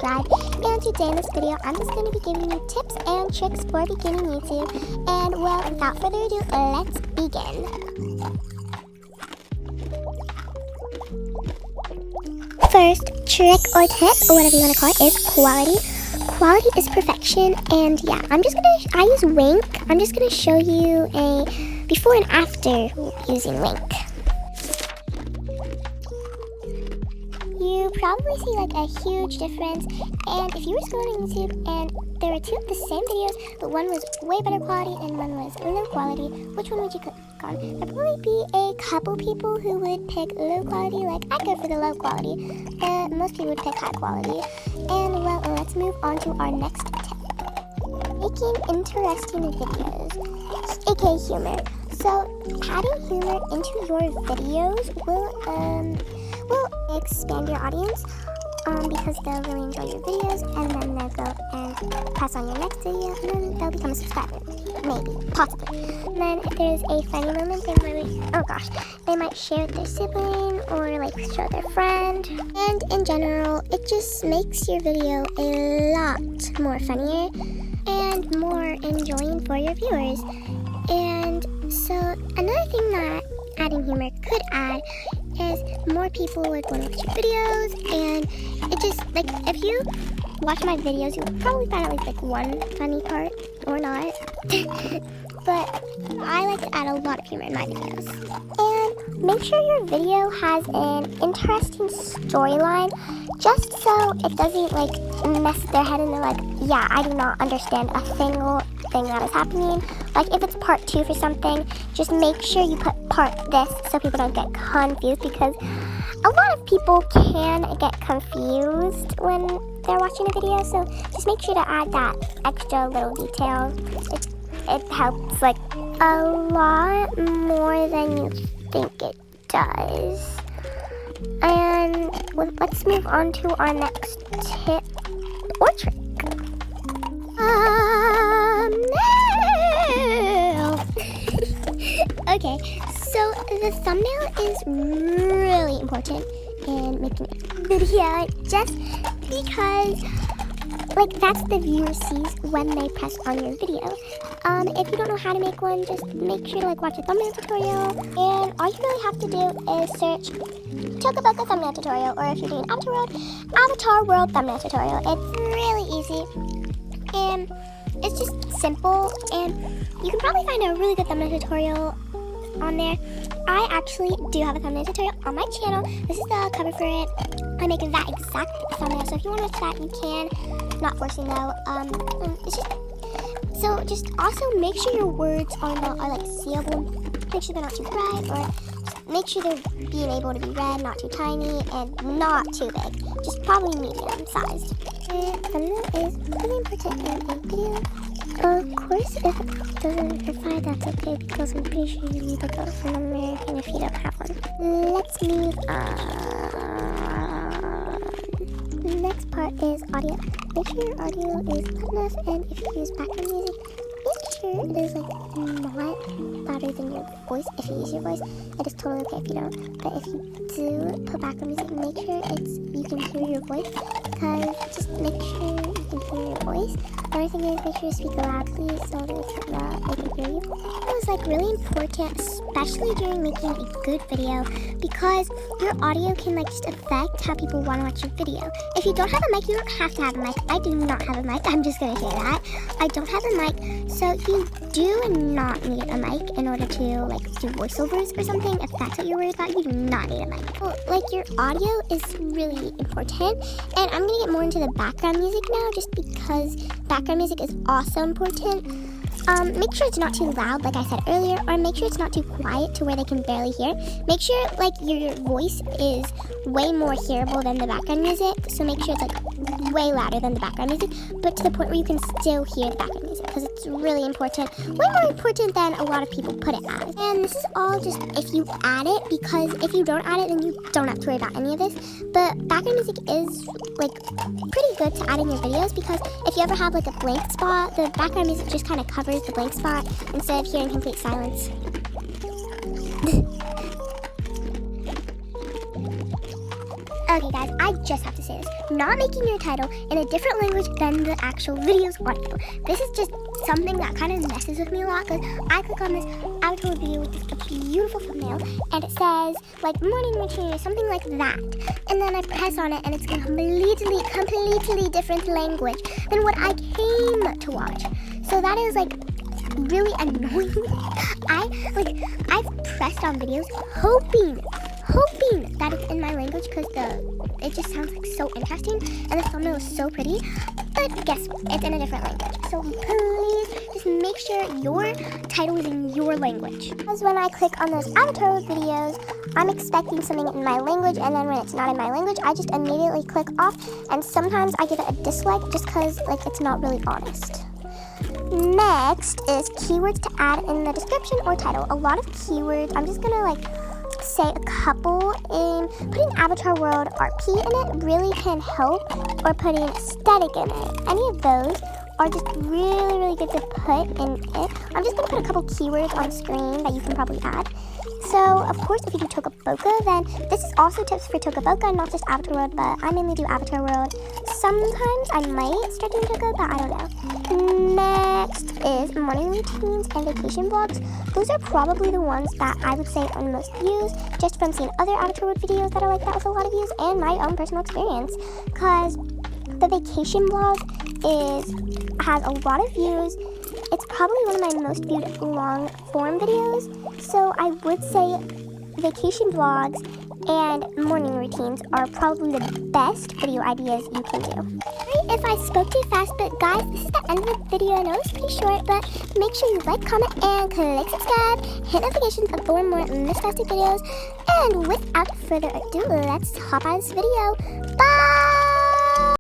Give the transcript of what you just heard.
subscribe. And today in this video, I'm just going to be giving you tips and tricks for beginning YouTube. And well, without further ado, let's begin. First trick or tip, or whatever you want to call it, is quality. Quality is perfection, and yeah, I use Wink. I'm just gonna show you a before and after using Wink. You probably see like a huge difference, and if you were scrolling YouTube and there were two of the same videos, but one was way better quality and one was low quality, which one would you click on? There'd probably be a couple people who would pick low quality, like I'd go for the low quality, but most people would pick high quality. And well, let's move on to our next tip. Making interesting videos, aka humor. So adding humor into your videos will expand your audience because they'll really enjoy your videos, and then they'll go and press on your next video, and then they'll become a subscriber. Maybe, possibly. And then if there's a funny moment, they might share with their sibling or like show their friend. And in general, it just makes your video a lot more funnier and more enjoying for your viewers. And so another thing that adding humor could add is more people would want to watch your videos, and it just, like, if you watch my videos, you'll probably find at least like one funny part, or not. But I like to add a lot of humor in my videos. And make sure your video has an interesting storyline, just so it doesn't like mess their head and they're like, yeah, I do not understand a single thing that is happening. Like if it's part 2 for something, just make sure you put part this so people don't get confused, because a lot of people can get confused when they're watching a video. So just make sure to add that extra little detail. It helps like a lot more than you think it does. And let's move on to our next tip or trick. Okay, so the thumbnail is really important in making a video, just because like that's the viewer sees when they press on your video. If you don't know how to make one, just make sure to like watch a thumbnail tutorial, and all you really have to do is search talk about the thumbnail tutorial, or if you're doing Avatar World thumbnail tutorial. It's really easy and it's just simple, and you can probably find a really good thumbnail tutorial on there. I actually do have a thumbnail tutorial on my channel. This is the cover for it. I make that exact thumbnail, so if you want to watch that, you can. Not forcing though. Just also make sure your words are like seeable. Make sure they're not too bright, or just make sure they're being able to be read, not too tiny and not too big. Just probably medium sized. And thumbnail is really important in a video. Of course, if it doesn't verify, that's okay, because I'm pretty sure you need a phone number, and if you don't have one. Let's move on. The next part is audio. Make sure your audio is loud enough, and if you use background music, make sure it is like not louder than your voice. If you use your voice, it is totally okay if you don't. But if you do put background music, make sure you can hear your voice, because just make sure you can hear your voice. Another thing is, make sure you speak loudly so that they can hear you. It was like really important, especially during making a good video, because your audio can like just affect how people want to watch your video. If you don't have a mic, you don't have to have a mic. I do not have a mic. I'm just gonna say that. I don't have a mic, so you do not need a mic in order to like do voiceovers or something. If that's what you're worried about, you do not need a mic. Well, like your audio is really important, and I'm gonna get more into the background music now, just because background music is also important. Make sure it's not too loud, like I said earlier, or make sure it's not too quiet to where they can barely hear. Make sure like your voice is way more hearable than the background music, so make sure it's like way louder than the background music, but to the point where you can still hear the background music, because it's really important, way more important than a lot of people put it as. And this is all just if you add it, because if you don't add it, then you don't have to worry about any of this. But background music is like pretty good to add in your videos, because if you ever have like a blank spot, the background music just kind of covers the blank spot instead of hearing complete silence. Okay guys, I just have to say this. not making your title in a different language than the actual video's audio. This is just something that kind of messes with me a lot because I click on this avatar video with this beautiful thumbnail and it says like morning routine or something like that, and then I press on it and it's a completely different language than what I came to watch. So that is like really annoying. I've pressed on videos hoping that it's in my language because it just sounds like so interesting and the thumbnail is so pretty, but guess what? It's in a different language. So please just make sure your title is in your language. Because when I click on those avatar videos, I'm expecting something in my language, and then when it's not in my language, I just immediately click off, and sometimes I give it a dislike just because like it's not really honest. Next is keywords to add in the description or title. A lot of keywords, I'm just gonna like say a couple. In putting avatar world RP in it really can help, or putting aesthetic in it. Any of those are just really good to put in it. I'm just gonna put a couple keywords on screen that you can probably add. So, of course, if you do Toca Boca, then this is also tips for Toca Boca, not just Avatar World, but I mainly do Avatar World. Sometimes I might start doing Toca, but I don't know. Next is morning routines and vacation vlogs. Those are probably the ones that I would say earn most views, just from seeing other Avatar World videos that are like that with a lot of views, and my own personal experience. Because the vacation vlog has a lot of views. It's probably one of my most viewed long form videos, so I would say vacation vlogs and morning routines are probably the best video ideas you can do. Sorry if I spoke too fast, but guys, this is the end of the video. I know it's pretty short, but make sure you like, comment, and click subscribe, hit notifications for more Miss Fastic videos, and without further ado, let's hop out of this video. Bye!